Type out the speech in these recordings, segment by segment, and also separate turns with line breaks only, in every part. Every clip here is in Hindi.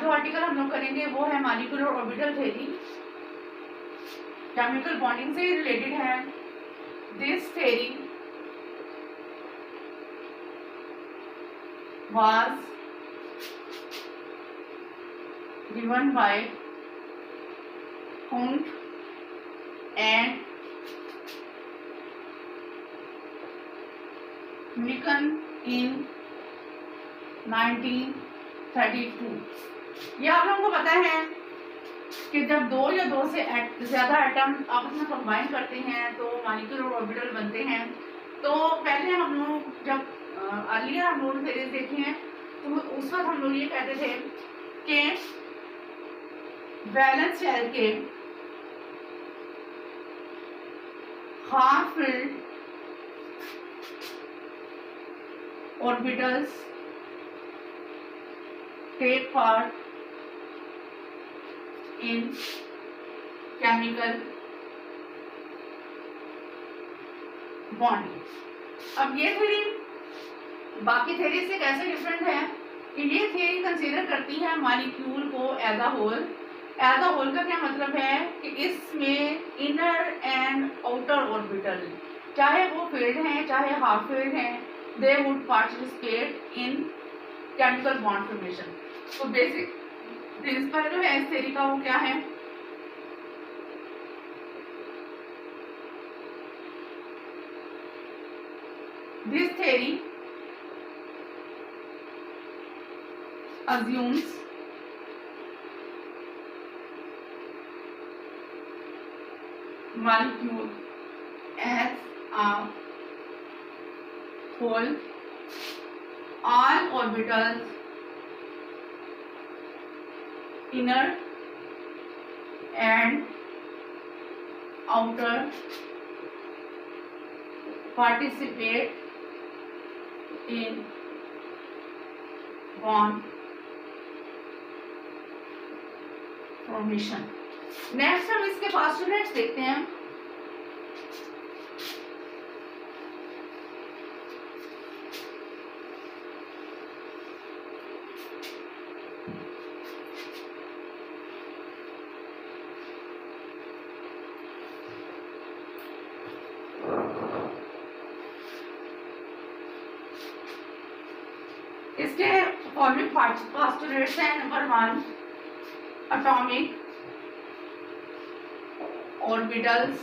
आज जो आर्टिकल हम लोग करेंगे वो है molecular orbital theory, chemical bonding से रिलेटेड है। This theory was given by Hunt and Nikan in 1932। ये आप लोगों को पता है कि जब दो या दो से ज्यादा एटम आपस में कंबाइन करते हैं तो मॉलिक्यूलर ऑर्बिटल बनते हैं। तो पहले हम लोग जब अर्लियर हम लोग सीरीज देखी हैं तो उस वक्त हम लोग ये कहते थे कि वैलेंस शेल के half filled orbitals take part in chemical bonding. अब ये थ्योरी बाकी थ्योरी से कैसे डिफरेंट है कि ये थ्योरी कंसीडर करती है मॉलिक्यूल को as a whole. As a whole का क्या मतलब है कि इसमें इनर एंड आउटर ऑर्बिटल चाहे वो फील्ड हैं चाहे हाफ फील्ड हैं, they would participate in chemical bond formation. तो बेसिक प्रिंसिपल जो है इस थ्योरी का वो क्या है, this theory assumes molecule as a whole, all orbitals inner and outer participate in bond formation. Next हम इसके पोस्टुलेट्स देखते हैं। इसके फॉलोइंग पोस्टुलेट्स हैं। Number 1, atomic orbitals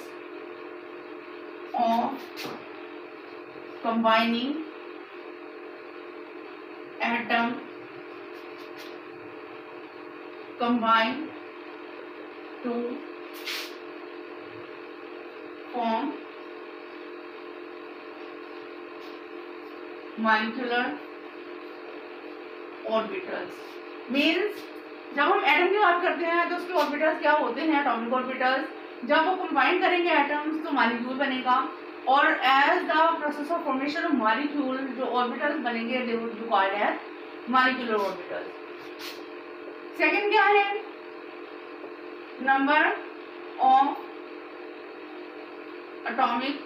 of combining atom combine to form molecular orbitals। means जब हम एटम की बात करते हैं तो उसके ऑर्बिटल्स क्या होते हैं, एटॉमिक ऑर्बिटल्स। जब वो कंबाइन करेंगे एटम्स तो मॉलिक्यूल बनेगा, और as the process of formation of molecule जो ऑर्बिटल्स बनेंगे they would be called as molecular orbitals. Second क्या है, number of atomic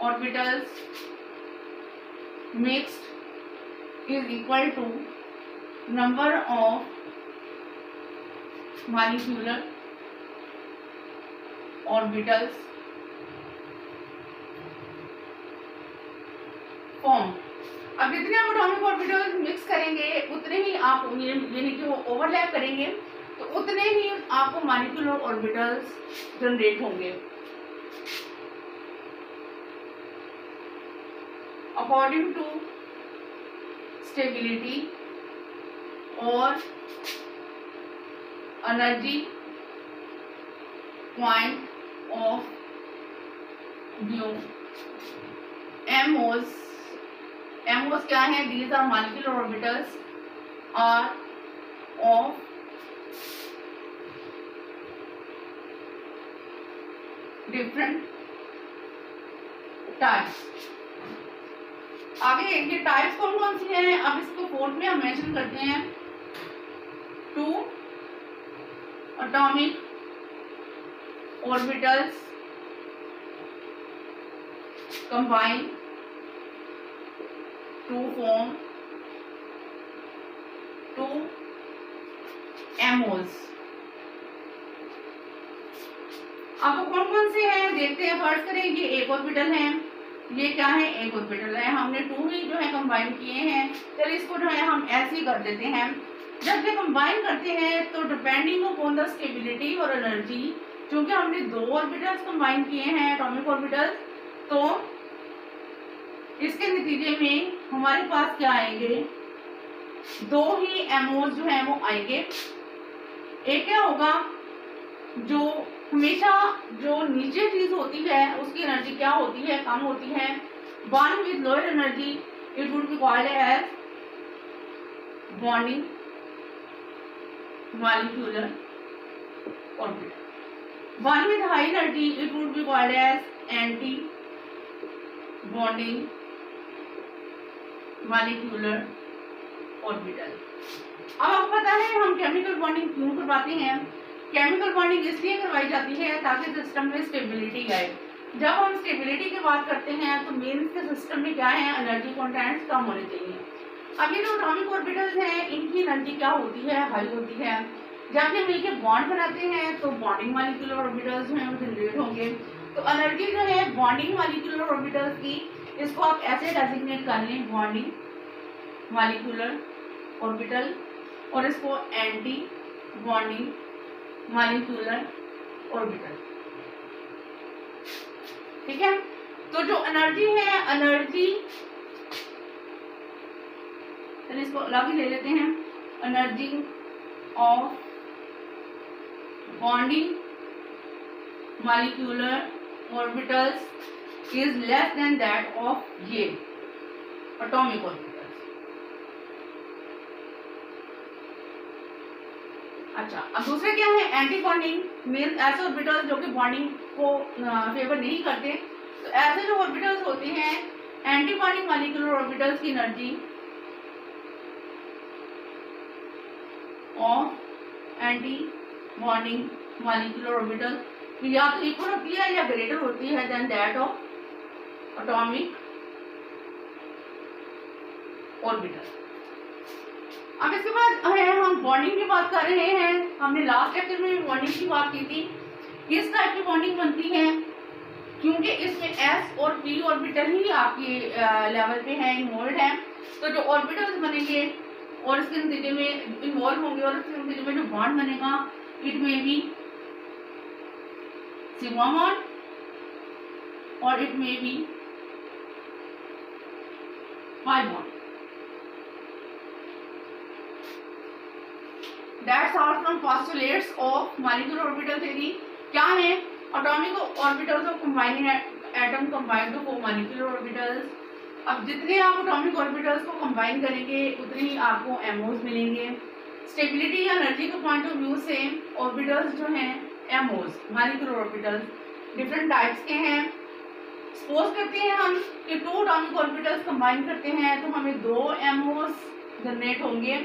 orbitals mixed is equal to number of molecular orbitals formed। अब जितने आप एटॉमिक ऑर्बिटल्स मिक्स करेंगे उतने ही आप यानी कि वो ओवरलैप करेंगे तो उतने ही आपको मॉलिक्यूलर ऑर्बिटल्स जनरेट होंगे। अकॉर्डिंग टू स्टेबिलिटी और energy point of view, MOs क्या है, these are molecular orbitals are of different types. आगे ये टाइप्स कौन कौन सी हैं, अब इसको फोर्थ में हम मेंशन करते हैं। 2 atomic orbitals combine to form 2 एमोज। आपको कौन कौन से हैं देखते हैं। फर्स्ट करें, ये एक ऑर्बिटल है, ये क्या है, एक ऑर्बिटल है। हमने 2 ही जो है कंबाइन किए हैं। चलिए इसको जो है हम ऐसे ही कर देते हैं। जब ये कंबाइन करते हैं तो डिपेंडिंग अपॉन द स्टेबिलिटी और एनर्जी, क्योंकि हमने 2 ऑर्बिटल्स कंबाइन किए हैं एटॉमिक ऑर्बिटल्स, तो इसके नतीजे में हमारे पास क्या आएंगे, 2 ही एमओज जो है वो आएंगे। एक क्या होगा, जो हमेशा जो नीचे चीज होती है उसकी एनर्जी क्या होती है, कम होती है। One with lower energy it would be called as bonding molecular orbital. One with high energy it would be called as anti bonding molecular orbital. अब आपको पता है हम केमिकल बॉन्डिंग क्यों करवाते हैं। केमिकल बॉन्डिंग इसलिए करवाई जाती है ताकि सिस्टम में स्टेबिलिटी आए। जब हम स्टेबिलिटी की बात करते हैं तो मीन्स के सिस्टम में क्या है, एनर्जी कंटेंट्स कम होने चाहिए। अब ये जो एटॉमिक ऑर्बिटल्स हैं इनकी एनर्जी क्या होती है, हाई होती है। जब ये मिलकर बॉन्ड बनाते हैं तो बॉन्डिंग मॉलिक्यूलर ऑर्बिटल्स जो हैं वो जनरेट होंगे। तो एनर्जी जो है बॉन्डिंग मॉलिक्यूलर ऑर्बिटल्स की, इसको आप ऐसे डेजिग्नेट कर लें, बॉन्डिंग मॉलिक्यूलर ऑर्बिटल, और इसको एंटी बॉन्डिंग मॉलिक्यूलर ऑर्बिटल। ठीक है, तो जो एनर्जी है, एनर्जी चलिए इसको अलग ही ले लेते हैं। Energy of bonding molecular orbitals is less than that of ये एटॉमिक ऑर्बिटल्स। अच्छा, अब दूसरे क्या है, एंटी बॉन्डिंग मीन्स ऐसे ऑर्बिटल्स जो कि बॉन्डिंग को फेवर नहीं करते। तो ऐसे जो ऑर्बिटल्स होते हैं एंटी बॉन्डिंग मॉलिक्यूलर ऑर्बिटल्स की energy of anti bonding molecular orbital या तो इक्वल होती है या ग्रेटर होती है than that of atomic orbital. अब इसके बाद है हम बॉन्डिंग की बात कर रहे हैं। हमने लास्ट लेक्चर में बॉन्डिंग की बात की थी। किस टाइप की बॉन्डिंग बनती है, क्योंकि इसमें s और p ऑर्बिटल ही आपके लेवल पे है, इन्वॉल्व है। तो जो ऑर्बिटल्स बनेंगे और इसके नतीजे में इन्वॉल्व होंगे और इसके नतीजे में जो बॉन्ड बनेगा इट में बी सिग्मा बॉन्ड और इट में be pi bond. That's all from postulates of molecular orbital theory। क्या है, atomic orbitals of combining atom combined to form molecular orbitals. अब जितने आप एटॉमिक ऑर्बिटल्स को कंबाइन करेंगे उतने ही आपको एमओज मिलेंगे। स्टेबिलिटी या एनर्जी के पॉइंट ऑफ व्यू से ऑर्बिटल्स जो हैं MOs molecular orbitals different types के हैं। सपोज करते हैं हम कि 2 एटॉमिक ऑर्बिटल्स कंबाइन करते हैं तो हमें 2 एमओज जनरेट होंगे।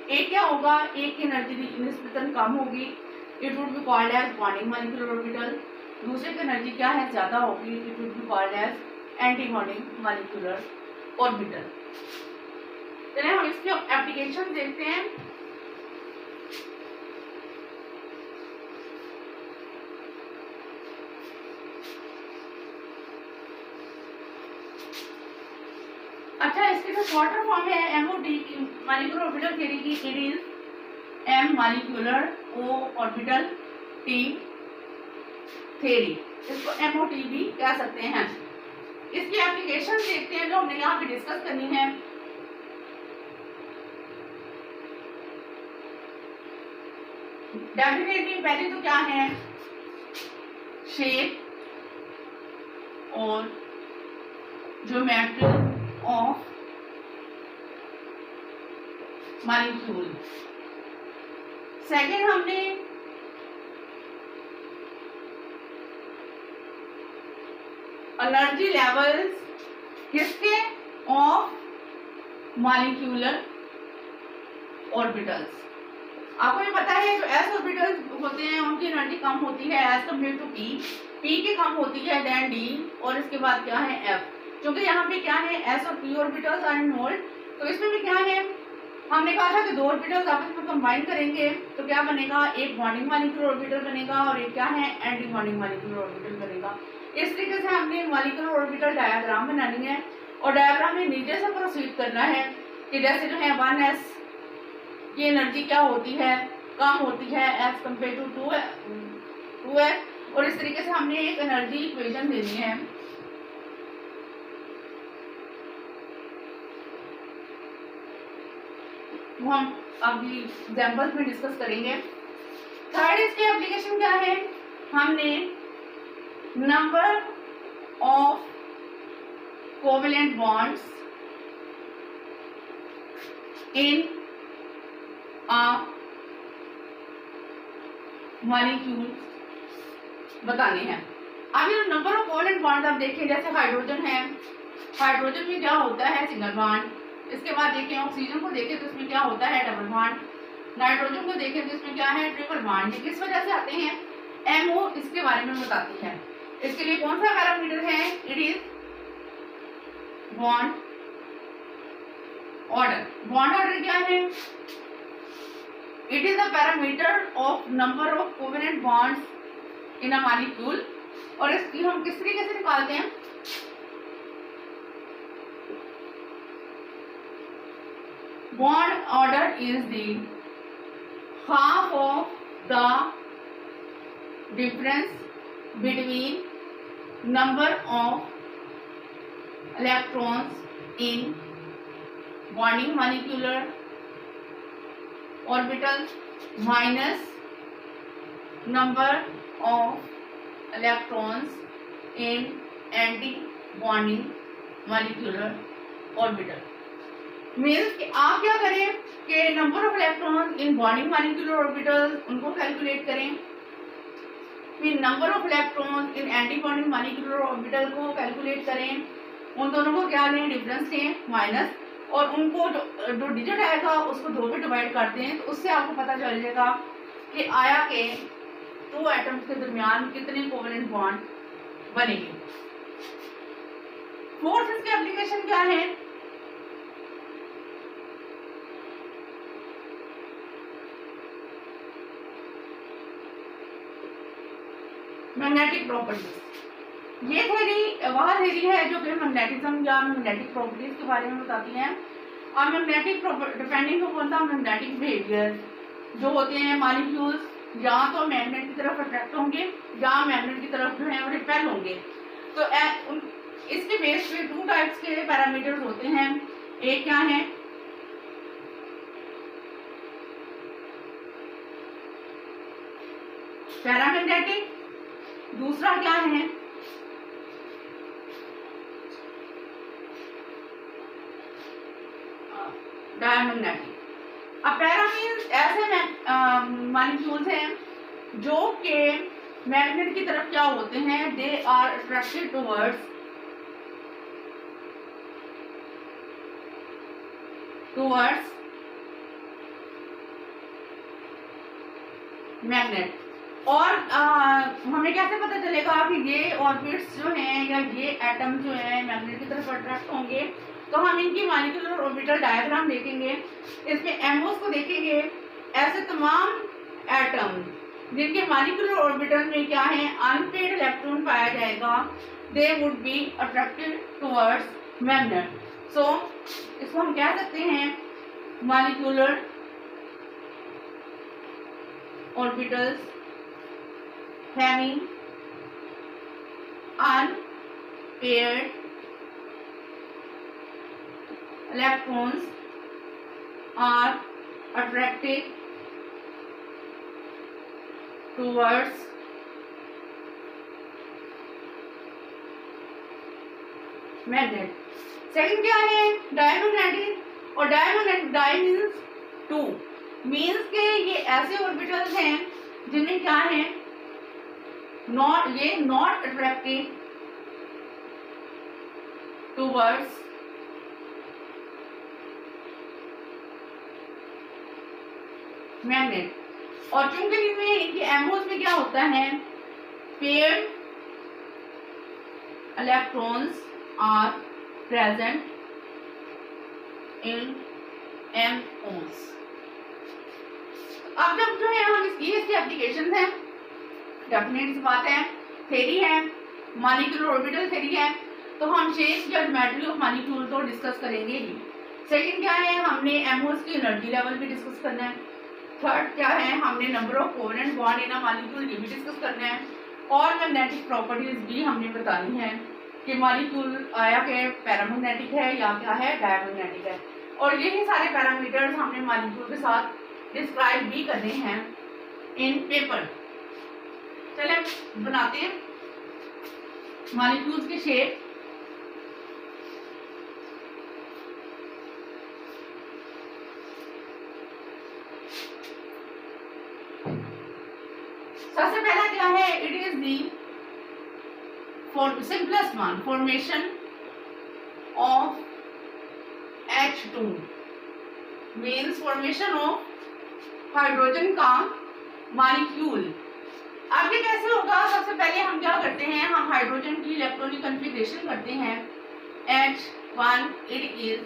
एक क्या होगा, एक की एनर्जी निस्बतन कम होगी, it would be called as bonding molecular orbital. दूसरे की एनर्जी क्या है, ज्यादा होगी, it would be called as anti bonding molecular orbital. चलिए हम इसके एप्लीकेशन देखते हैं। अच्छा, इसकी जो शॉर्टर फॉर्म है एमओटी मॉलिक्यूलर ऑर्बिटल थ्योरी की, it is M molecular O orbital T theory. इसको एमओटी भी कह सकते हैं। इसकी एप्लीकेशन देखते हैं जो हमने यहाँ पे डिस्कस करनी है। डेफिनेटली पहले तो क्या है, शेप और ज्योमेट्री ऑफ मॉलिक्यूल। सेकेंड हमने एनर्जी लेवल्स किसके, ऑफ मॉलिक्यूलर ऑर्बिटल्स। आपको ये पता है जो एस ऑर्बिटल्स होते हैं उनकी एनर्जी कम होती है as compare to P, P की कम होती है देन डी, और इसके बाद क्या है एफ। क्योंकि यहाँ पे क्या है, एस और पी ऑर्बिटल्स आर इन्वॉल्व, तो इसमें भी क्या है, हमने कहा था कि दो ऑर्बिटल्स आपस में कंबाइन करेंगे तो क्या बनेगा, एक बॉन्डिंग मॉलिक्यूलर ऑर्बिटल बनेगा और एक क्या है, एंटी बॉन्डिंग मॉलिक्यूलर ऑर्बिटल बनेगा। इस तरीके से हमने मॉलिक्यूलर ऑर्बिटल डायग्राम बनानी है और डायग्राम में नीचे से प्रोसीड करना है कि जैसे जो है 1s की एनर्जी क्या होती है, कम होती है एज कम्पेयर टू 2s, और इस तरीके से हमने एक एनर्जी इक्वेशन देनी है। वो हम अभी एग्जाम्पल्स में डिस्कस करेंगे। थर्ड इसकी एप्लीकेशन क्या है, हमने number of covalent bonds in a molecule बताने हैं। अब ये नंबर ऑफ कोवेलेंट बॉन्ड्स आप देखें, जैसे हाइड्रोजन है, हाइड्रोजन में क्या होता है, सिंगल बॉन्ड। इसके बाद देखें ऑक्सीजन को देखें तो इसमें क्या होता है, डबल बॉन्ड। नाइट्रोजन को देखें तो इसमें क्या है, ट्रिपल बॉन्ड। ये किस वजह से आते हैं, एमओ इसके बारे में बताती है। इसके लिए कौन सा पैरामीटर है, it is bond order. Bond order क्या है, it is the parameter of number of covalent bonds in a molecule. और इसकी हम किस तरीके से निकालते हैं, bond order is the half of the difference between number of electrons in bonding molecular orbitals minus number of electrons in anti-bonding molecular orbital। Means कि आप क्या करें कि number of electron in bonding molecular orbitals उनको कैलकुलेट करें, फिर number of electron in anti bonding molecular orbital को कैलकुलेट करें, उन दोनों को क्या लें, डिफरेंस लें माइनस, और उनको जो डिजिट आएगा उसको 2 पे डिवाइड करते हैं तो उससे आपको पता चल जाएगा कि आया के 2 एटम्स के दरमियान कितने कोवेलेंट बॉन्ड बनेंगे। फोर्थ इसकी एप्लीकेशन क्या है, मैग्नेटिक प्रॉपर्टीज। ये थ्योरी वह थ्योरी है जो कि मैग्नेटिज्म या मैग्नेटिक प्रॉपर्टीज के बारे में बताती है। और magnetic depending upon the magnetic behaviour जो होते हैं मॉलिक्यूल्स या तो मैग्नेट की तरफ अट्रैक्ट होंगे या मैग्नेट की तरफ जो है वो रिपेल होंगे। तो इसके बेस पे 2 टाइप्स के पैरामीटर्स होते हैं। एक क्या है, पैरामैग्नेटिक, दूसरा क्या है, डायमैग्नेटिक। अब पैरा मीन्स ऐसे मॉलिक्यूल्स हैं जो कि मैग्नेट की तरफ क्या होते हैं, they are attracted towards magnet. और हमें कैसे पता चलेगा कि ये ऑर्बिट्स जो हैं या ये एटम जो है मैग्नेट की तरफ अट्रैक्ट होंगे, तो हम इनकी मॉलिक्यूलर ऑर्बिटल डायग्राम देखेंगे, इसमें एमओस को देखेंगे। ऐसे तमाम एटम जिनके मॉलिक्यूलर ऑर्बिटल में क्या है, अनपेड इलेक्ट्रॉन पाया जाएगा, दे would be attracted towards magnet. सो इसको हम कह सकते हैं molecular orbitals having unpaired electrons are attracted towards magnet। Second क्या है, डायमैग्नेटिक। और डायमैग्नेटिक, डाई मीन्स 2, मीन्स के ये ऐसे ऑर्बिटल्स हैं जिनमें क्या है, नॉट अट्रैक्टिंग टुवर्ड्स मैग्नेट। और चूंकि इनमें इनके एमओस में क्या होता है, paired electrons are present in MOs। अब जब जो है हम इसकी एप्लीकेशन है, डेफिनेट सी बात है, थ्योरी है, मॉलिक्यूलर ऑर्बिटल थ्योरी है, तो हम शेप या ज्योमेट्री ऑफ मॉलिक्यूल तो डिस्कस करेंगे ही। सेकंड क्या है, हमने एमओस की एनर्जी लेवल भी डिस्कस करना है। थर्ड क्या है, हमने number of covalent bond in a molecule ये भी डिस्कस करना है। और मैग्नेटिक प्रॉपर्टीज भी हमने बतानी है कि मॉलिक्यूल आया के पैरामैग्नेटिक है या क्या है, डायमैग्नेटिक है। और यही सारे पैरामीटर्स हमने मॉलिक्यूल के साथ डिस्क्राइब भी करने हैं इन पेपर। चले बनाते हैं मॉलिक्यूल्स की शेप। सबसे पहला क्या है, it is the simplest one, formation of H2 means formation of hydrogen का मॉलिक्यूल। अब ये कैसे होगा, सबसे पहले हम क्या करते हैं, हम हाइड्रोजन की इलेक्ट्रॉनिक कॉन्फ़िगरेशन करते हैं H1, इट इज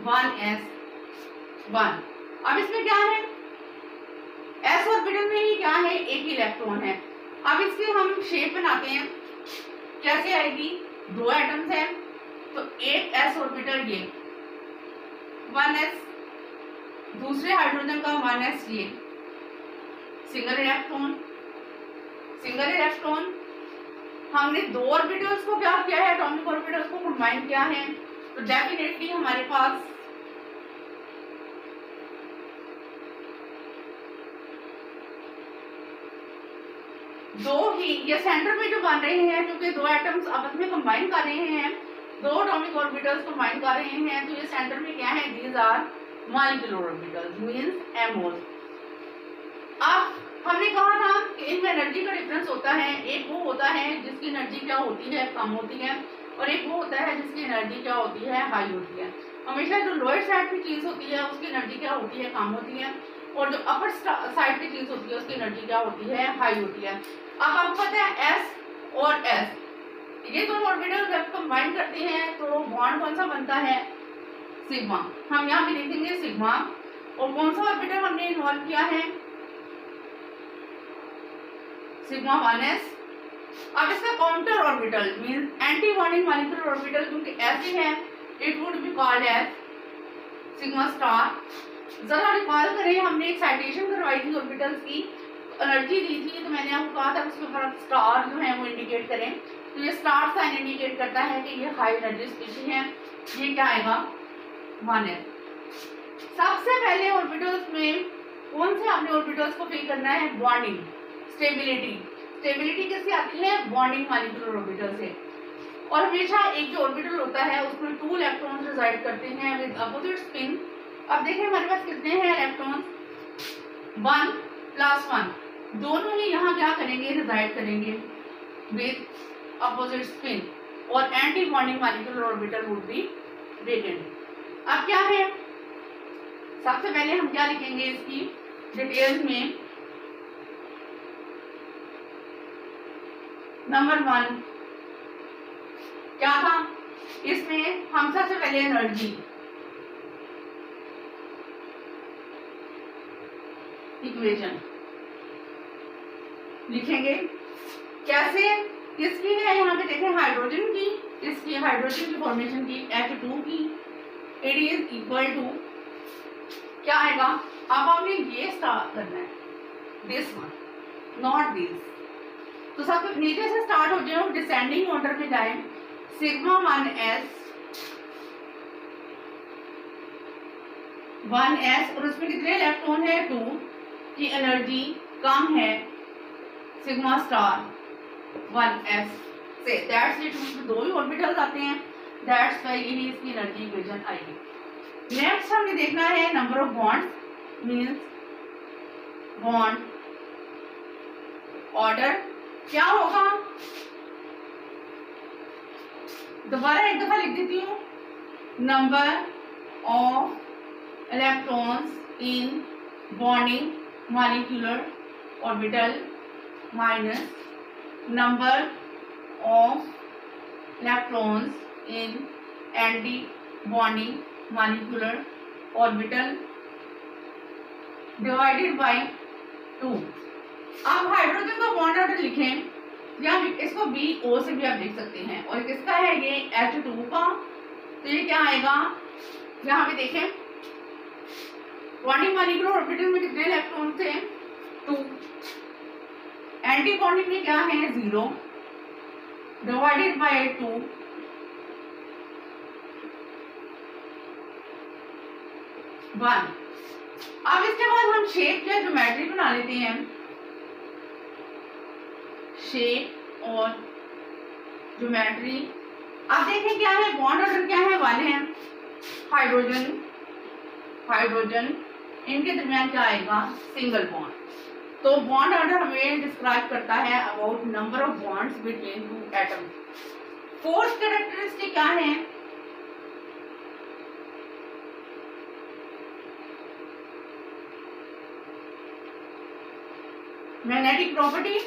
1s1। अब इसमें क्या है, s ऑर्बिटल में ही क्या है, एक इलेक्ट्रॉन है। अब इसकी हम शेप बनाते हैं, कैसे आएगी, दो एटम्स हैं तो एक s ऑर्बिटल ये 1s, दूसरे हाइड्रोजन का 1s ये सिंगल इलेक्ट्रॉन। हमने दो ऑर्बिटल्स को क्या किया है, एटॉमिक ऑर्बिटल्स को कंबाइन किया है, तो डेफिनेटली हमारे पास दो ही, ये सेंटर में जो बन रहे हैं, क्योंकि दो एटम्स आपस में कंबाइन कर रहे हैं, दो एटॉमिक ऑर्बिटल्स कंबाइन कर रहे हैं, तो ये सेंटर में क्या है, these are molecular orbitals means एमओस। अब हमने कहा था कि इनमें एनर्जी का डिफरेंस होता है, एक वो होता है जिसकी एनर्जी क्या होती है, कम होती है, और एक वो होता है जिसकी एनर्जी क्या होती है, हाई होती है। हमेशा जो लोअर साइड की चीज होती है उसकी एनर्जी क्या होती है, कम होती है, और जो अपर साइड की चीज होती है उसकी एनर्जी क्या होती है, हाई होती है। अब आपको पता है S और S, ये दोनों ऑर्बिटल जब कंबाइन करते हैं तो बॉन्ड कौन सा बनता है, सिग्मा। हम यहाँ भी लिखेंगे सिग्मा। और कौन सा ऑर्बिटल हमने इन्वॉल्व किया है, सिग्मा 1s। अब इसका counter orbital means anti bonding molecular orbital, क्योंकि ऐसे है, it would be called as sigma star. जरा रिकॉल करें, हमने एक साइटेशन करवाई थी ऑर्बिटल्स की, एनर्जी दी थी, तो मैंने आपको कहा था उसके ऊपर स्टार जो है वो इंडिकेट करें, तो ये स्टार साइन इंडिकेट करता है कि ये हाई एनर्जी स्पीशीज है। ये क्या आएगा, 1s। सबसे पहले ऑर्बिटल्स में कौन से आपने ऑर्बिटल्स को फिल करना है, बॉन्डिंग, स्टेबिलिटी किससे आती है, बॉन्डिंग मॉलिक्यूलर ऑर्बिटल से। और हमेशा एक जो ऑर्बिटल होता है उसमें 2 इलेक्ट्रॉन्स रिजाइड करते हैं विद अपोजिट स्पिन। अब देखिए हमारे पास कितने हैं इलेक्ट्रॉन्स, 1 + 1, दोनों ही यहाँ क्या करेंगे, रिजाइड करेंगे विद अपोजिट स्पिन, और anti bonding molecular orbital would B vacant. अब क्या है, सबसे पहले हम क्या लिखेंगे इसकी डिटेल्स में, नंबर 1 क्या था, इसमें हम सबसे पहले एनर्जी इक्वेशन लिखेंगे, कैसे, किसकी है, यहाँ पे देखें हाइड्रोजन की, इसकी हाइड्रोजन की फॉर्मेशन की H2 की, इट इज इक्वल टू क्या आएगा। अब आपने ये स्टार्ट करना है, दिस वन नॉट दिस, तो सब नीचे से स्टार्ट हो जाए, डिसेंडिंग ऑर्डर में जाए, सिग्मा 1s और उसमें कितने इलेक्ट्रॉन है, 2 की एनर्जी कम है सिग्मा स्टार 1s से, दैट्स इट, 2 ही ऑर्बिटल्स आते हैं, दैट्स वाई यही इसकी एनर्जी इक्वेशन आएगी। नेक्स्ट हमें देखना है number of bonds means bond order क्या होगा, दोबारा एक दफा लिख देती हूँ, number of electrons in bonding molecular orbital minus number of electrons in anti bonding molecular orbital divided by 2। आप हाइड्रोजन का बॉन्ड ऑर्डर लिखें, या इसको BO से भी आप लिख सकते हैं। और किसका है ये H2 का, तो ये क्या आएगा, यहाँ पे देखें बॉन्डिंग मॉलिक्यूलर ऑर्बिटल में कितने इलेक्ट्रॉन थे 2, एंटी बॉन्डिंग में क्या है 0 डिवाइडेड बाय 2, वन। अब इसके बाद हम शेप या ज्योमेट्री बना लेते हैं, शेप और ज्योमेट्री। अब देखें क्या है बॉन्ड ऑर्डर क्या है, वन है, हाइड्रोजन हाइड्रोजन इनके दरमियान क्या आएगा सिंगल बॉन्ड। तो बॉन्ड ऑर्डर हमें डिस्क्राइब करता है about number of bonds between two atoms. Fourth characteristic क्या है, मैग्नेटिक प्रॉपर्टी।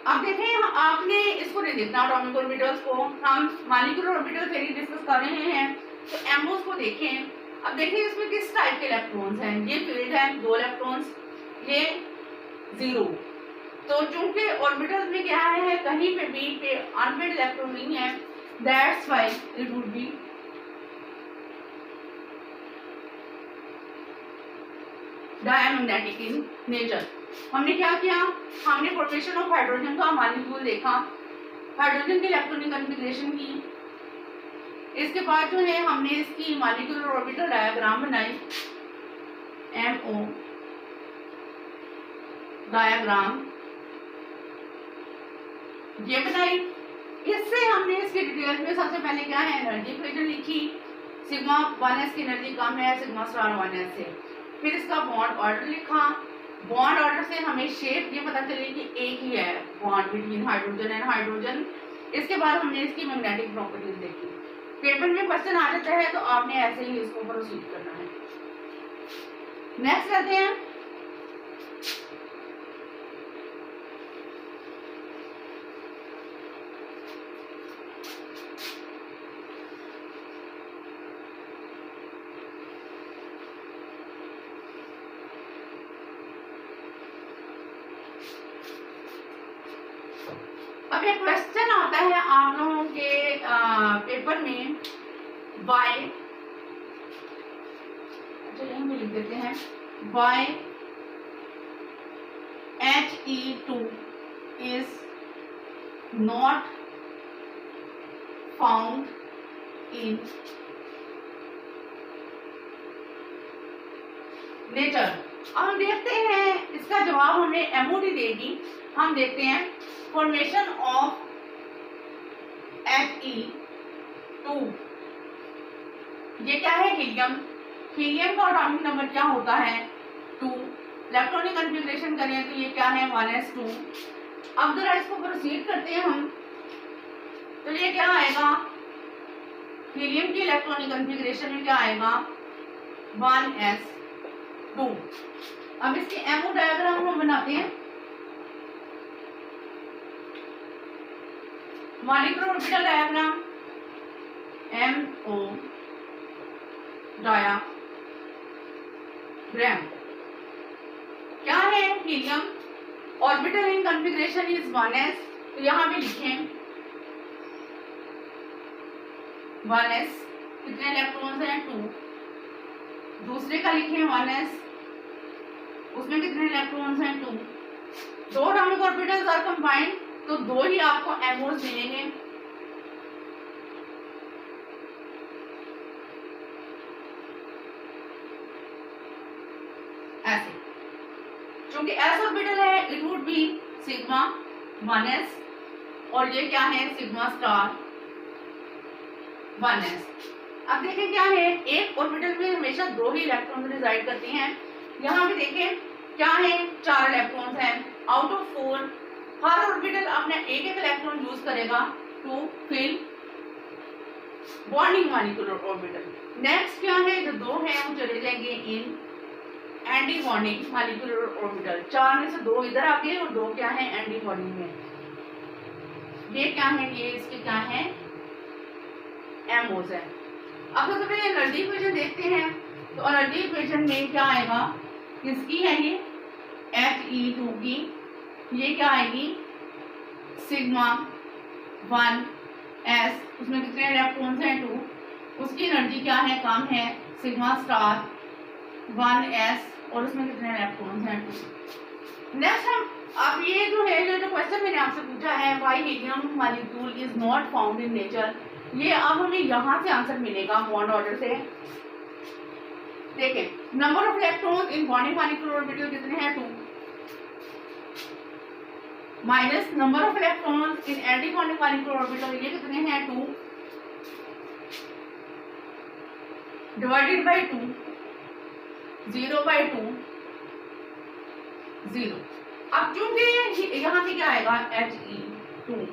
अब देखें आपने इसको नहीं देखना एटॉमिक ऑर्बिटल्स को, हम मॉलिक्यूलर ऑर्बिटल थ्योरी डिस्कस कर रहे हैं, तो एमओस को देखें। अब देखें इसमें किस टाइप के इलेक्ट्रॉन्स हैं, ये फील्ड है 2 इलेक्ट्रॉन्स, ये 0। तो चूंकि ऑर्बिटल्स में क्या है कहीं पे भी पे अनपेड इलेक्ट्रॉन नहीं है, that's why it would B diamagnetic in nature. हमने क्या किया, हमने फॉर्मेशन ऑफ हाइड्रोजन का मॉलिक्यूल देखा, हाइड्रोजन की इलेक्ट्रॉनिक कॉन्फ़िगरेशन की, इसके बाद जो है हमने इसकी मॉलिक्यूलर ऑर्बिटल डायग्राम बनाई, MO डायग्राम ये बनाई। इससे हमने इसकी डिटेल में सबसे पहले क्या है एनर्जी इक्वेशन लिखी, सिग्मा 1s की एनर्जी कम है सिग्मा स्टार 1s से। फिर इसका बॉन्ड ऑर्डर लिखा, बॉन्ड ऑर्डर से हमें शेप ये पता चली कि एक ही है bond between hydrogen and hydrogen. इसके बाद हमने इसकी मैग्नेटिक प्रॉपर्टीज देखी। पेपर में क्वेश्चन आ जाता है तो आपने ऐसे ही इसको प्रोसीड करना है। नेक्स्ट करते हैं, अब एक क्वेश्चन आता है आप लोगों के पेपर में बाय, अच्छा यहीं पे लिख देते हैं, by He2 is not found in nature. अब हम देखते हैं इसका जवाब हमें MOD देगी। हम देखते हैं फॉर्मेशन ऑफ He2, ये क्या है हीलियम, हीलियम का एटॉमिक नंबर क्या होता है 2, इलेक्ट्रॉनिक कॉन्फ़िगरेशन करें तो ये क्या है 1s2। अब जरा इसको प्रोसीड करते हैं हम, तो ये क्या आएगा हीलियम की इलेक्ट्रॉनिक कॉन्फ़िगरेशन में क्या आएगा 1s2। अब इसकी MO डायग्राम हम बनाते हैं, molecular orbital diagram MO diagram क्या है helium, orbital in configuration is 1s, तो यहाँ पे लिखें 1s, कितने इलेक्ट्रॉन्स हैं 2, दूसरे का लिखें 1s, उसमें कितने इलेक्ट्रॉन्स हैं 2, 2 एटॉमिक ऑर्बिटल्स आर कंबाइंड तो 2 ही आपको MOs मिलेंगे। ऐसे क्योंकि s ऑर्बिटल है it would be sigma 1s और ये क्या है सिग्मा स्टार 1s। अब देखें क्या है एक ऑर्बिटल में हमेशा 2 ही इलेक्ट्रॉन रिजाइड करते हैं। यहाँ पे देखें क्या है 4 इलेक्ट्रॉन्स हैं आउट ऑफ 4। हर ऑर्बिटल अपने एक इलेक्ट्रॉन यूज करेगा to fill bonding molecular orbital. Next क्या है जो 2 हैं वो चले जाएंगे in anti bonding molecular orbital. 4 में से 2 इधर आ गए और 2 क्या है एंटी बॉन्डिंग में। ये क्या है ये इसके क्या है MOs है। अब सबसे पहले एनर्जी इक्वेशन देखते हैं। तो एनर्जी इक्वेशन में क्या आएगा, किसकी है ये, He2 की, ये क्या आएगी, सिग्मा 1s, उसमें कितने इलेक्ट्रॉन्स हैं 2, उसकी एनर्जी क्या है, कम है, सिग्मा स्टार 1s और उसमें कितने इलेक्ट्रॉन्स हैं 2। नेक्स्ट हम अब ये जो है जो क्वेश्चन मैंने आपसे पूछा है why helium molecule is not found in nature, ये अब हमें यहाँ से आंसर मिलेगा बॉन्ड ऑर्डर से। देखें, number of electron in bonding molecule orbital कितने हैं 2, minus number of electron in anti bonding molecule orbital ये कितने हैं 2, डिवाइडेड बाय 2, 0/2, 0। अब चूंकि यहाँ पे क्या आएगा He2,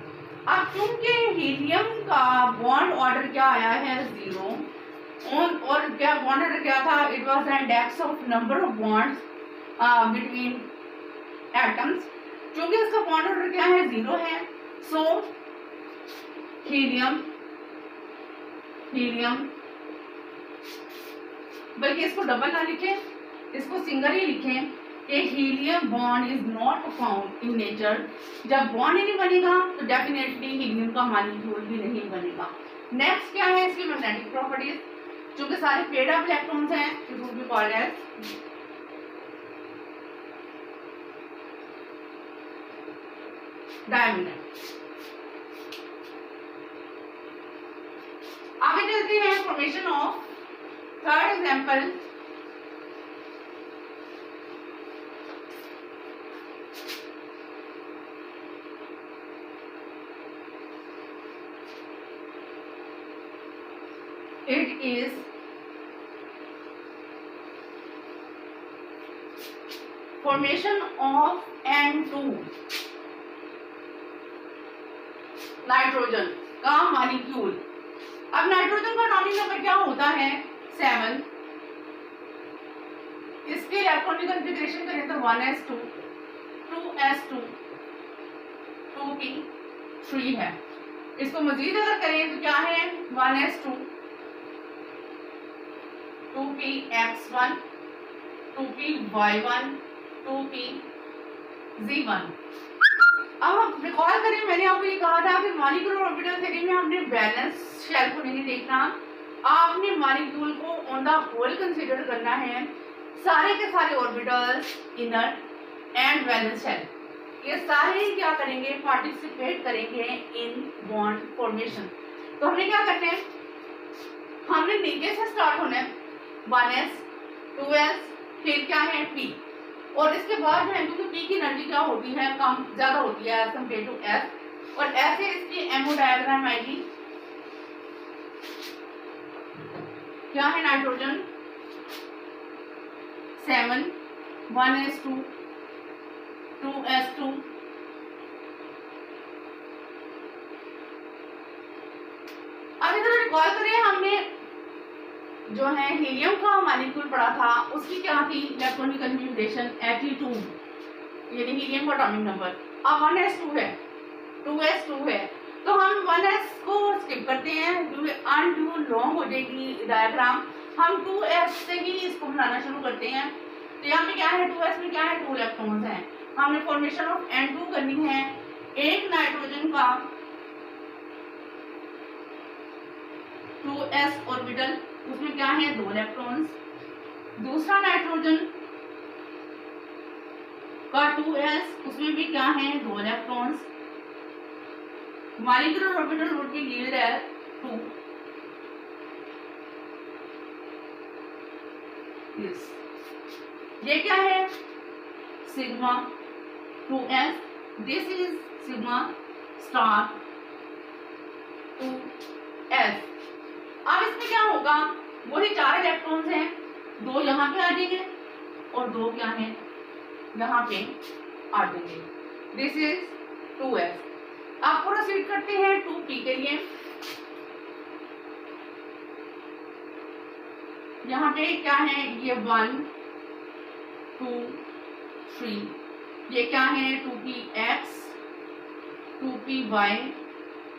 अब चूंकि हीलियम का बॉन्ड ऑर्डर क्या आया है 0 और क्या बॉन्ड ऑर्डर क्या था, it was the index of number of bonds between atoms, चूंकि इसका बॉन्ड ऑर्डर क्या है 0 है, सो हीलियम बल्कि इसको डबल ना लिखें, इसको सिंगल ही लिखें कि helium bond is not found in nature. जब बॉन्ड ही नहीं बनेगा तो डेफिनेटली हीलियम का मॉलिक्यूल भी नहीं बनेगा। नेक्स्ट क्या है इसकी मैग्नेटिक प्रॉपर्टीज, चूंकि सारे पेड अप इलेक्ट्रॉन्स हैं, it will be called as diamond. आगे चलते हैं formation of third example. It is formation of N2 nitrogen का मॉलिक्यूल। अब नाइट्रोजन का एटॉमिक नंबर क्या होता है 7, इसके इलेक्ट्रॉनिक कॉन्फ़िगरेशन करें तो 1s2, 2s2, 2p3 है। इसको मजीद अगर करें तो क्या है 1s2, 2px1, 2py1, 2pz1। अब हम रिकॉल करें, मैंने आपको ये कहा था कि मॉलिक्यूलर ऑर्बिटल थ्योरी में हमने बैलेंस शेल को नहीं देखना, आपने मॉलिक्यूल को ऑन द होल कंसीडर करना है, सारे के सारे orbitals inner and valence shell ये सारे क्या करेंगे, पार्टिसिपेट करेंगे इन बॉन्ड फॉर्मेशन। तो हमने क्या करना है, हमने नीचे से स्टार्ट होना है 1s, 2s, फिर क्या है p, और इसके बाद जो है क्योंकि p की एनर्जी क्या होती है, कम ज्यादा होती है एज कम्पेयर टू s, और ऐसे इसकी एमओ डायग्राम आएगी। क्या है नाइट्रोजन 7, 1s2, 2s2, अब इधर रिकॉल करें, हमने जो है हीलियम का मॉलिक्यूल पढ़ा था, उसकी क्या थी इलेक्ट्रॉनिक कन्फिग्रेशन He2 यानी हीलियम का एटॉमिक नंबर। अब 1s2 है, 2s2 है, तो हम 1s को स्किप करते हैं क्योंकि अनड्यू लॉन्ग हो जाएगी डायग्राम, हम 2s से ही इसको बनाना शुरू करते हैं। तो यहाँ पे क्या है 2s में क्या है 2 इलेक्ट्रॉन्स हैं, हमने फॉर्मेशन ऑफ N2 करनी है। एक नाइट्रोजन का 2s ऑर्बिटल, उसमें क्या है 2 इलेक्ट्रॉन्स, दूसरा नाइट्रोजन का 2s, उसमें भी क्या है 2 electrons, molecular orbital would be yield as 2। ये क्या है sigma 2s, this is sigma star 2s। अब इसमें क्या होगा, वही 4 इलेक्ट्रॉन्स हैं, 2 यहाँ पे आ जाएंगे और 2 क्या है यहाँ पे आ जाएंगे, दिस इज 2s। अब प्रोसीड करते हैं 2p के लिए। यहाँ पे क्या है, ये 1, 2, 3, ये क्या है 2px, 2py,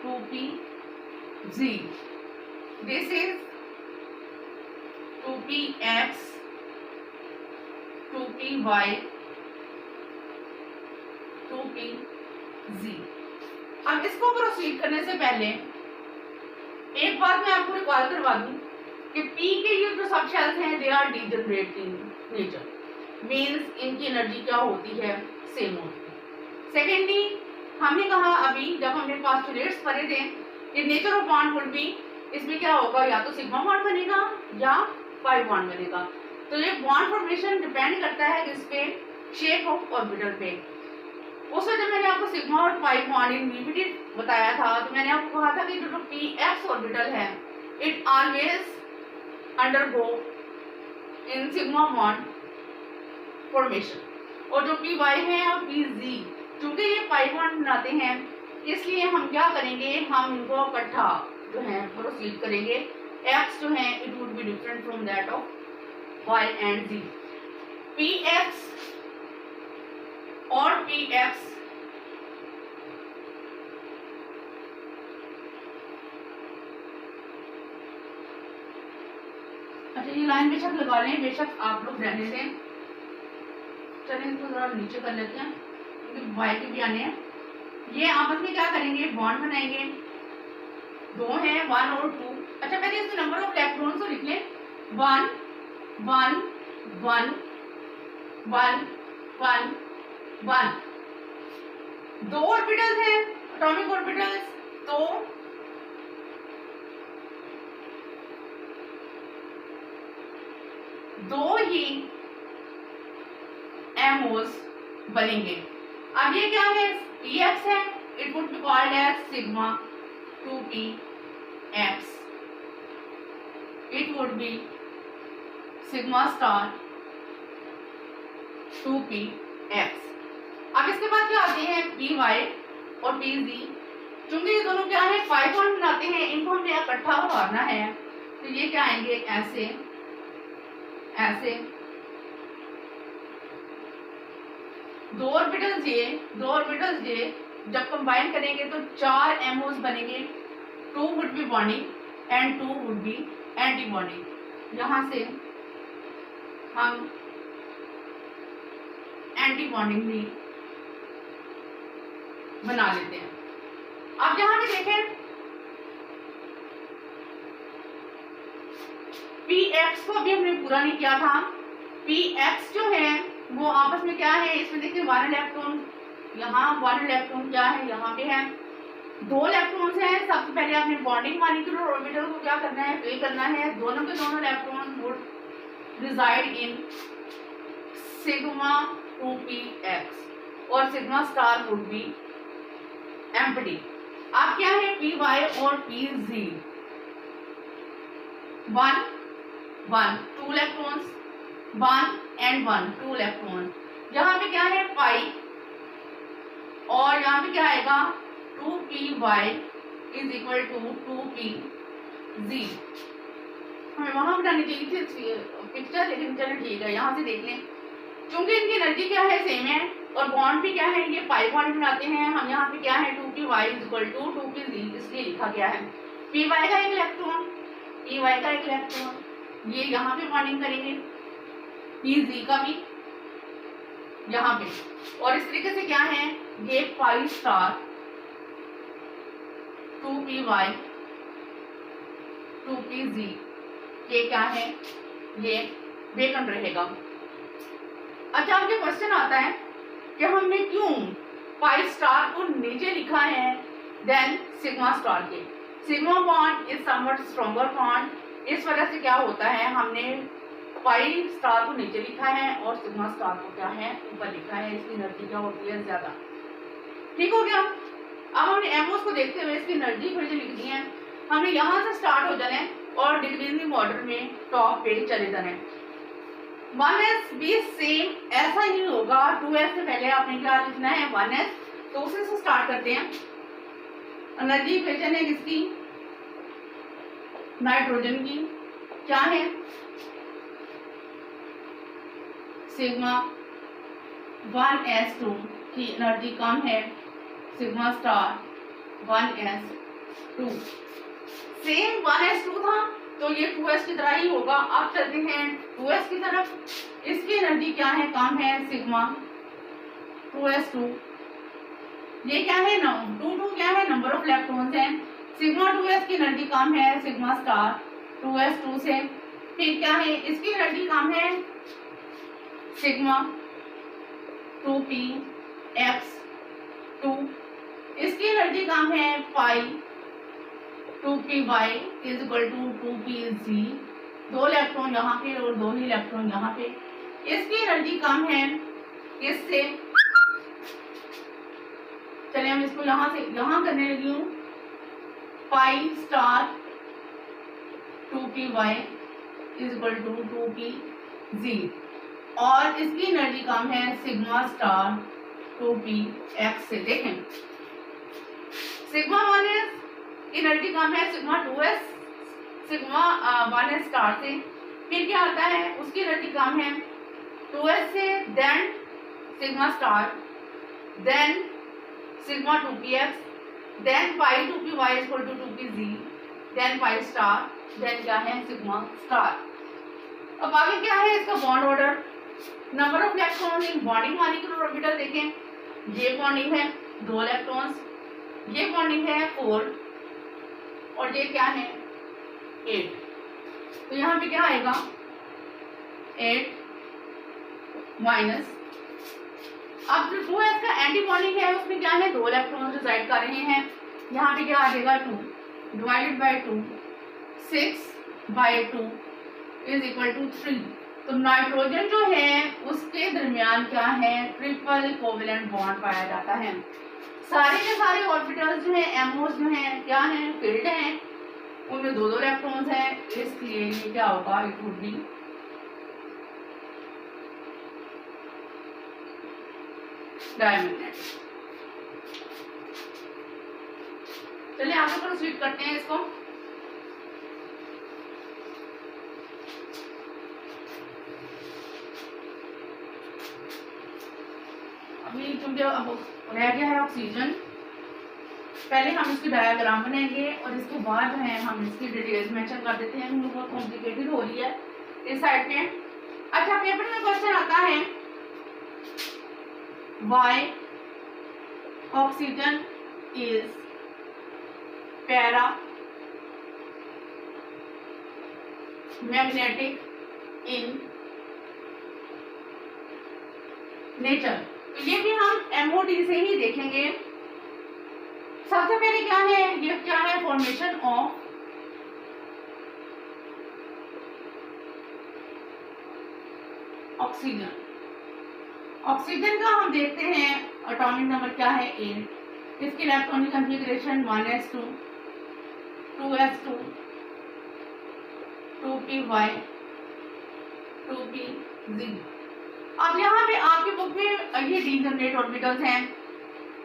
2pz, this is 2p 2px 2py 2pz। अब इसको प्रोसीड करने से पहले एक बात मैं आपको रिकॉल करवा दूं कि P के ये जो सब शेल्स हैं they are degenerate in nature, means इनकी एनर्जी क्या होती है, सेम होती है। सेकेंडली हमने कहा अभी जब हमने पोस्टुलेट्स पढ़े थे कि nature of bond would be, इसमें क्या होगा, या तो सिग्मा बॉन्ड बनेगा या पाई बॉन्ड बनेगा। तो ये बॉन्ड फॉर्मेशन डिपेंड करता है किस पे, शेप ऑफ ऑर्बिटल पे। उस वजह मैंने आपको सिग्मा और पाई बॉन्ड इन वीवीडी बताया था, तो मैंने आपको कहा था कि जो px ऑर्बिटल है it always undergo in sigma bond formation, और जो py है और pz चूंकि ये पाई बॉन्ड बनाते हैं इसलिए हम क्या करेंगे, हम इनको इकट्ठा जो है प्रोसीड करेंगे। x जो है it would be different from that of y and z। px और px अच्छा ये लाइन बेशक लगा लें, बेशक आप लोग रहने दें। चलिए इसको थोड़ा नीचे कर लेते हैं क्योंकि y के भी आने हैं। ये आपस में क्या करेंगे, बॉन्ड बनाएंगे, दो हैं 1 और 2। अच्छा पहले इसमें नंबर ऑफ इलेक्ट्रॉन्स को लिख लें, 1 1 1 1 1 1। दो ऑर्बिटल्स हैं एटॉमिक ऑर्बिटल्स, तो दो ही एमओस बनेंगे। अब ये क्या है, px है, it would be called as sigma 2px, it would be sigma star 2px। अब इसके बाद क्या आते हैं py और pz, चूंकि ये दोनों क्या है पाई बॉन्ड बनाते हैं, इनको हमने इकट्ठा उतारना है, तो ये क्या आएंगे ऐसे ऐसे। दो ऑर्बिटल्स ये जब कंबाइन करेंगे तो 4 एमओस बनेंगे, 2 would be bonding and 2 would be anti bonding. यहां से हम एंटी बॉन्डिंग भी बना लेते हैं। अब यहां पे देखें px को अभी हमने पूरा नहीं किया था। px जो है वो आपस में क्या है, इसमें देखिए 1 इलेक्ट्रॉन, यहाँ 1 इलेक्ट्रॉन क्या है, यहाँ पे है 2 इलेक्ट्रॉन्स हैं। सबसे पहले आपने बॉन्डिंग वाली की ऑर्बिटल को क्या करना है, फिल करना है। दोनों के दोनों electron would reside in sigma 2px और sigma star would be empty. अब क्या है py और pz, 1 1 2 इलेक्ट्रॉन्स, 1 and 1 2 इलेक्ट्रॉन। यहाँ पे क्या है पाई, और यहाँ पे क्या आएगा 2py is equal to 2pz। हमें वहां बनानी चाहिए थी पिक्चर, लेकिन चलो ठीक है, यहाँ से देख लें। चूंकि इनकी एनर्जी क्या है, सेम है, और बॉन्ड भी क्या है, ये पाई बॉन्ड बनाते हैं। हम यहाँ पे क्या है 2py is equal to 2pz इसलिए लिखा गया है। py का एक इलेक्ट्रॉन, py का एक इलेक्ट्रॉन, ये यहाँ पे बॉन्डिंग करेंगे, pz का भी यहाँ पे, और इस तरीके से क्या है, ये पाई स्टार 2py 2pz, ये क्या है, ये वेकेंट रहेगा। अच्छा अब ये क्वेश्चन आता है कि हमने क्यों पाई स्टार को नीचे लिखा है देन सिग्मा स्टार के। Sigma bond is somewhat stronger bond, इस वजह से क्या होता है, हमने पाई स्टार को नीचे लिखा है और सिग्मा स्टार को क्या है ऊपर लिखा है। इसकी एनर्जी क्या होती है, ज्यादा। ठीक हो गया। अब हमने एमओस को देखते हुए इसकी एनर्जी फिर से लिख दी है। हमने यहाँ से स्टार्ट हो जाना है और डिक्रीजिंग ऑर्डर में टॉप पे चले जाना है। 1s भी सेम ऐसा ही होगा। 2s से पहले आपने क्या लिखना है 1s, तो उसी से स्टार्ट करते हैं। एनर्जी इक्वेशन है किसकी, नाइट्रोजन की, क्या है सिग्मा 1s2 की एनर्जी कम है, sigma star 1s2। Same 1s2 था, तो ये 2s की तरह ही होगा। अब चलते हैं 2s की तरफ। इसकी एनर्जी क्या है, काम है सिग्मा 2s2। ये क्या है ना, 2 क्या है, नंबर ऑफ इलेक्ट्रॉन्स हैं। सिग्मा 2s की एनर्जी काम है सिग्मा स्टार 2s2 से। फिर क्या है, इसकी एनर्जी काम है सिग्मा 2p x2। इसकी एनर्जी काम है pi 2py is equal to 2pz। 2 electron यहाँ पे और 2 ही इलेक्ट्रॉन यहाँ पे। इसकी एनर्जी काम है इससे, चलिए हम इसको यहाँ से यहाँ करने लगी हूँ, pi star 2py is equal to 2pz। और इसकी एनर्जी काम है सिग्मा स्टार 2px से। देखें सिग्मा 1s एनर्जी काम है sigma 2s sigma 1s star से। फिर क्या आता है, उसकी एनर्जी काम है 2s से, then sigma star, then sigma 2px, then pi 2py equal to 2pz, then pi star, then क्या है सिग्मा स्टार। अब आगे क्या है इसका bond order. Number of electron in bonding molecular orbital देखें, ये बॉन्डिंग है 2 इलेक्ट्रॉन्स, ये बॉन्डिंग है 4 और ये क्या है 8। तो यहाँ पे क्या आएगा 8 माइनस, अब जो 2s का एंटी बॉन्डिंग है उसमें क्या है 2 इलेक्ट्रॉन रिजाइड कर रहे हैं। यहाँ पे क्या आ जाएगा 2 divided by 2 6/2 is equal to 3। तो नाइट्रोजन जो है उसके दरमियान क्या है ट्रिपल कोवेलेंट बॉन्ड पाया जाता है। सारे के सारे ऑर्बिटल्स जो है एमओस जो है क्या है फील्ड है, उनमें 2 इलेक्ट्रॉन्स हैं, इसलिए ये क्या होगा, इट वुड बी डायमैग्नेट। चलिए आगे प्रोसीड करते हैं इसको। अभी क्योंकि अब रह गया है ऑक्सीजन, पहले हम इसकी डायग्राम बनाएंगे और इसके बाद जो है हम इसकी डिटेल्स मेंशन कर देते हैं क्योंकि बहुत कॉम्प्लिकेटेड हो रही है इस साइड पे। अच्छा पेपर में क्वेश्चन आता है why oxygen is para magnetic in nature. तो ये भी हम एमओडी से ही देखेंगे। सबसे पहले क्या है, ये क्या है फॉर्मेशन ऑफ ऑक्सीजन। ऑक्सीजन का हम देखते हैं एटॉमिक नंबर क्या है 8, इसकी electronic configuration 1s2 2s2 2py 2pz। अब यहाँ पे आपकी बुक में ये डीजनरेट ऑर्बिटल्स हैं,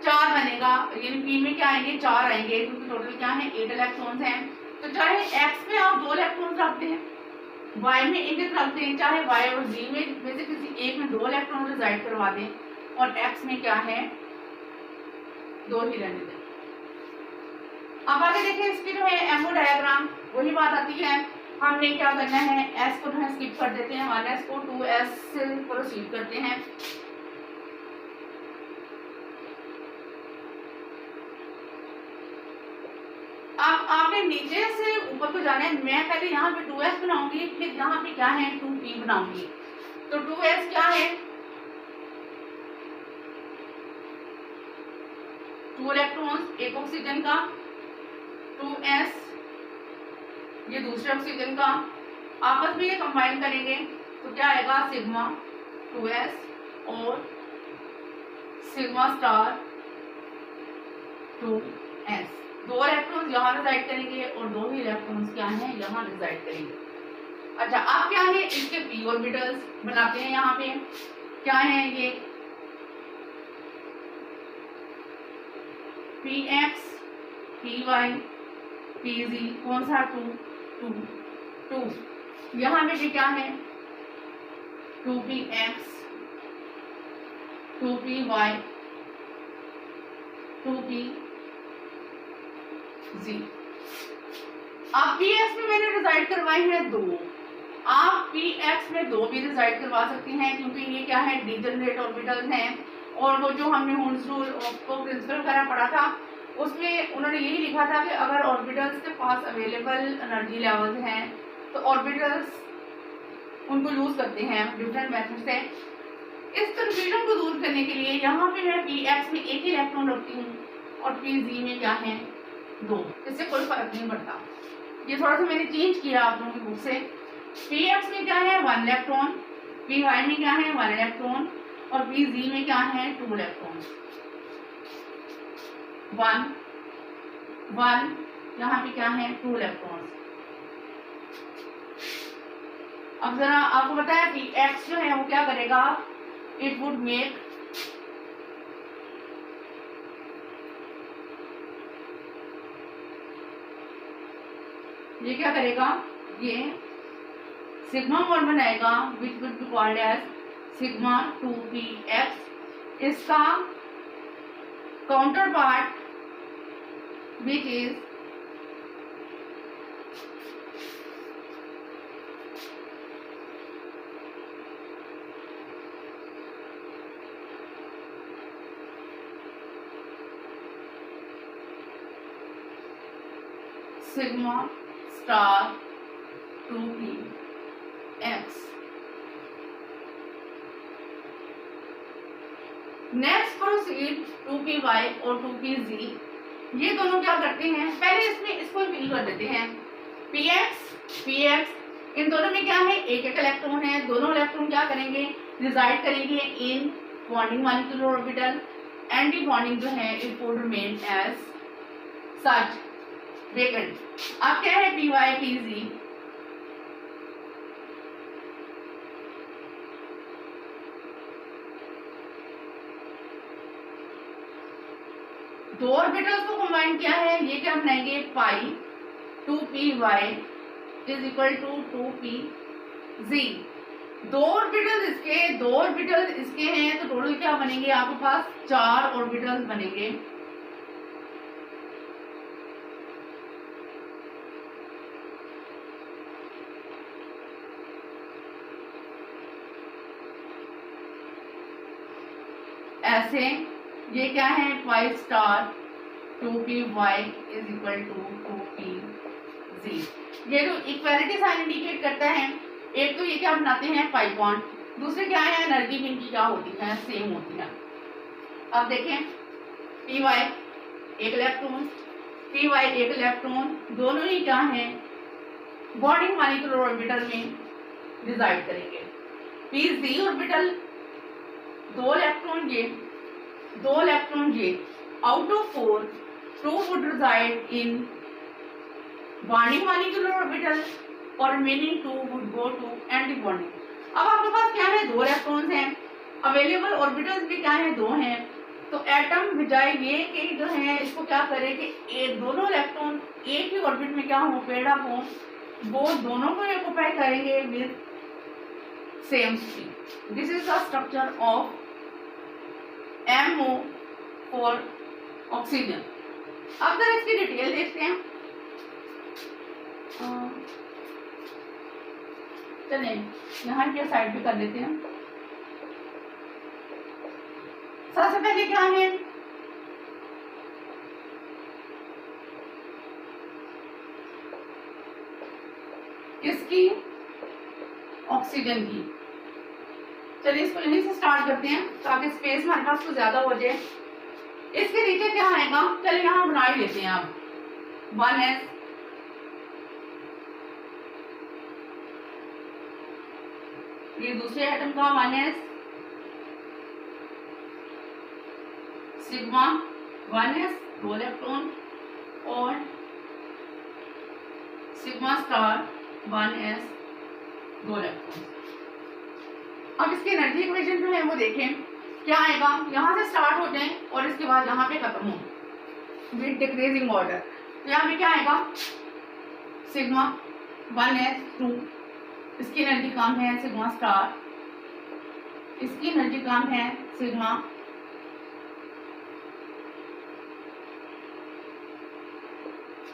4 बनेगा, यानी पी में क्या आएंगे 4 आएंगे क्योंकि टोटल क्या है 8 इलेक्ट्रॉन्स हैं। तो चाहे एक्स में आप 2 इलेक्ट्रॉन्स रखते हैं, वाई में एक रखते हैं, चाहे वाई और जी में से किसी एक में 2 इलेक्ट्रॉन रिजाइड करवा दें और एक्स में क्या है 2 ही रहने दें। अब आगे देखें इसकी जो है एमओ डायग्राम, वही बात आती है, हमने क्या करना है एस को जो स्किप कर देते हैं, 1s को 2s से प्रोसीड करते हैं। अब आपने नीचे से ऊपर को जाना है, मैं पहले यहाँ पे 2s बनाऊंगी, फिर यहाँ पे क्या है 2p बनाऊंगी। तो 2s क्या है 2 इलेक्ट्रॉन्स एक ऑक्सीजन का, 2s ये दूसरे ऑक्सीजन का, आपस में ये कंबाइन करेंगे तो क्या आएगा सिग्मा 2s और सिग्मा स्टार 2s। 2 इलेक्ट्रॉन्स यहाँ रिजाइड करेंगे और 2 ही इलेक्ट्रॉन्स क्या हैं यहाँ रिजाइड करेंगे। अच्छा अब क्या है इसके p ऑर्बिटल्स बनाते हैं, यहाँ पे क्या है ये px py pz, कौन सा 2 यहाँ पे भी क्या है 2px 2py 2pz। अब पी एक्स में मैंने डिसाइड करवाए हैं 2, आप पी एक्स में 2 भी डिसाइड करवा सकते हैं, क्योंकि ये क्या है, डिजनरेट ऑर्बिटल्स हैं। और वो जो हमने हुन्स रूल को प्रिंसिपल वगैरह पढ़ा था, उसमें उन्होंने यही लिखा था कि अगर ऑर्बिटल्स के पास अवेलेबल एनर्जी लेवल्स हैं तो ऑर्बिटल्स उनको लूज करते हैं डिफरेंट मेथड से। इस कंफ्यूजन को दूर करने के लिए यहाँ पे मैं पी एक्स में 1 इलेक्ट्रॉन रखती हूँ और पी जी में क्या है 2, इससे कोई फर्क नहीं पड़ता। ये थोड़ा सा मैंने चेंज किया आप लोगों की बुक से। पी एक्स में क्या है 1 इलेक्ट्रॉन, पी वाई में क्या है 1 इलेक्ट्रॉन और पी जी में क्या है 2 इलेक्ट्रॉन। 1 1 यहाँ पे क्या है 2 इलेक्ट्रॉन। अब जरा आपको पता है पी एक्स जो है वो क्या करेगा, इट वुड मेक ये क्या करेगा, ये सिग्मा बॉन्ड बनाएगा which would be called as sigma 2px। इसका counterpart which is sigma star 2px। Next proceed 2py और 2pz। ये दोनों क्या करते हैं, पहले इसमें इसको फिल कर देते हैं। px इन दोनों में क्या है, 1 इलेक्ट्रॉन है। दोनों इलेक्ट्रॉन क्या करेंगे, रिजाइड करेंगे in bonding molecular orbital. Anti bonding जो है it would remain as such vacant. अब क्या है py pz, दो ऑर्बिटल्स को कंबाइन किया है, ये क्या बनाएंगे पाई 2py is equal to 2pz। दो ऑर्बिटल्स इसके हैं, तो टोटल क्या बनेंगे आपके पास 4 ऑर्बिटल्स बनेंगे। ऐसे ये क्या है 5 star 2py is equal to 2pz। ये जो इक्वालिटी साइन इंडिकेट करता है, एक तो ये क्या बनाते हैं पाई बॉन्ड, दूसरे क्या है एनर्जी भी इनकी क्या होती है, सेम होती है। अब देखें py 1 इलेक्ट्रॉन, py 1 इलेक्ट्रॉन, दोनों ही क्या है बॉन्डिंग मॉलिक्यूलर ऑर्बिटल में रिजाइड करेंगे। pz ऑर्बिटल 2 इलेक्ट्रॉन ये, 2 इलेक्ट्रॉन ये, out of 4 2 would reside in bonding molecular orbital और remaining 2 would go to anti bonding। अब आपके पास क्या है 2 इलेक्ट्रॉन्स हैं, अवेलेबल ऑर्बिटल्स भी क्या है 2 हैं, तो एटम बजाय ये कि जो है इसको क्या करे कि दोनों इलेक्ट्रॉन एक ही ऑर्बिट में क्या हो पेड अप हो, वो दोनों को ऑक्यूपाई करेंगे with same speed. This is the structure of MO for oxygen. अब जरा इसकी डिटेल देखते हैं। चलिए यहाँ के साइड पे कर लेते हैं। सबसे पहले क्या है, किसकी, ऑक्सीजन की। चलिए इसको यहीं से स्टार्ट करते हैं ताकि स्पेस हमारे पास तो ज्यादा हो जाए। इसके नीचे क्या आएगा, चलिए यहाँ बना ही लेते हैं आप 1s, ये दूसरे एटम का 1s, सिग्मा 1s 2 इलेक्ट्रॉन और सिग्मा स्टार 1s 2 इलेक्ट्रॉन। अब इसकी एनर्जी इक्वेशन जो है वो देखें क्या आएगा, यहाँ से स्टार्ट हो जाए और इसके बाद यहाँ पे खत्म हो विद डिक्रीजिंग ऑर्डर। तो यहाँ पे क्या आएगा सिग्मा 1s 2, इसकी एनर्जी कम है सिग्मा स्टार, इसकी एनर्जी कम है सिग्मा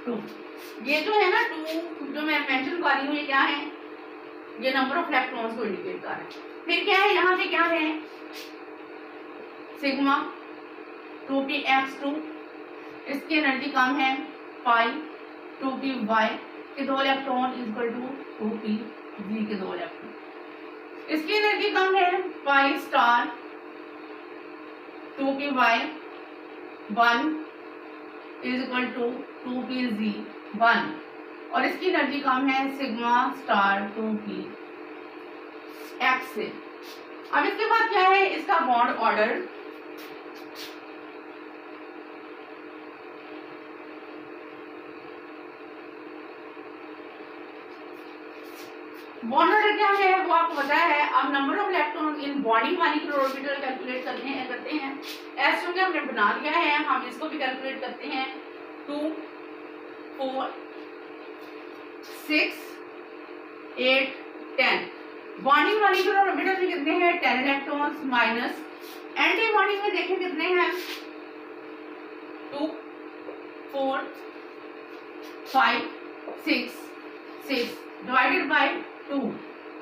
2। ये जो है ना 2 जो मैं मेंशन कर रही हूँ, ये क्या है, ये नंबर ऑफ इलेक्ट्रॉन्स को इंडिकेट कर रहा है। फिर क्या है, यहाँ पे क्या है, सिग्मा 2px2, इसकी एनर्जी कम है, पाई 2py के 2 इलेक्ट्रॉन इक्वल टू 2pz के 2 इलेक्ट्रॉन। इसकी एनर्जी कम है, pi star 2py 1 is equal to 2pz 1, और इसकी एनर्जी कम है, सिग्मा स्टार 2px से। अब इसके बाद क्या है, इसका बॉन्ड ऑर्डर, बॉन्ड ऑर्डर क्या है वो आपको पता है। अब number of electron in bonding molecular orbital calculate करते हैं। एस चूंकि हमने बना दिया है, हम इसको भी कैलकुलेट करते हैं। 2 4 6 8 10। बॉन्डिंग मॉलिक्यूलर ऑर्बिटल में कितने हैं, 10 इलेक्ट्रॉन्स, माइनस एंटी बॉन्डिंग में देखें कितने हैं, 2 4 5 6 डिवाइडेड बाय 2, तो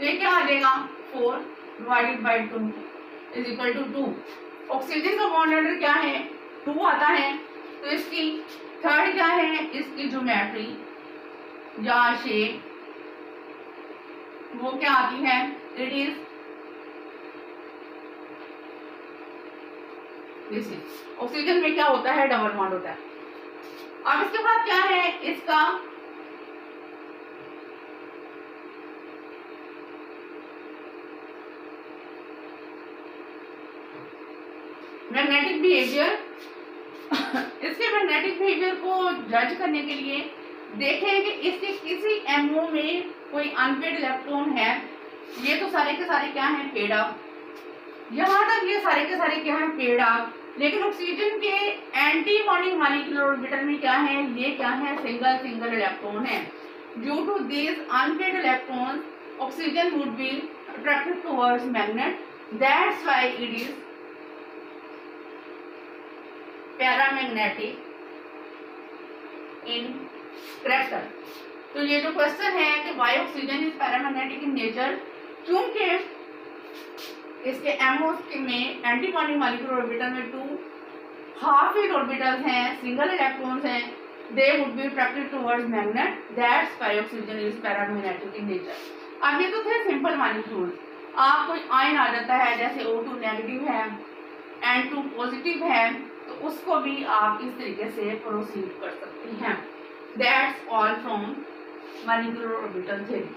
ये क्या आ जाएगा, 4 divided by 2 is equal to 2। Oxygen का बॉन्ड ऑर्डर क्या है, 2 आता है, तो इसकी थर्ड क्या है, इसकी ज्योमेट्री या शेप वो क्या आती है, इट इज दिस। ऑक्सीजन में क्या होता है, डबल बॉन्ड होता है। अब इसके बाद क्या है, इसका मैग्नेटिक बिहेवियर। इसके मैग्नेटिक बिहेवियर को जज करने के लिए देखें कि इसके किसी एमओ में कोई अनपेड इलेक्ट्रॉन है। ये तो सारे के सारे क्या हैं, पेड अप, यहाँ तक ये सारे के सारे क्या हैं, पेड अप। लेकिन ऑक्सीजन के एंटी बॉन्डिंग मॉलिक्यूलर ऑर्बिटल में क्या है, ये क्या है, सिंगल इलेक्ट्रॉन है। Due to this unpaired electron oxygen would be attracted towards magnet, that's why it is paramagnetic in character. तो ये जो क्वेश्चन है कि why oxygen is paramagnetic in nature, क्योंकि इसके एमओस में एंटी बॉन्डिंग मॉलिक्यूलर ऑर्बिटल में 2 हाफ फील्ड ऑर्बिटल्स हैं, सिंगल इलेक्ट्रॉन्स हैं, दे would be attracted towards magnet, that's why oxygen is paramagnetic in nature. अब ये तो थे सिंपल मॉलिक्यूल्स। आप कोई आयन आ जाता है, जैसे O2 नेगेटिव है, N2 पॉजिटिव है, तो उसको भी आप इस तरीके से प्रोसीड कर सकते हैं। That's all from molecular orbital theory.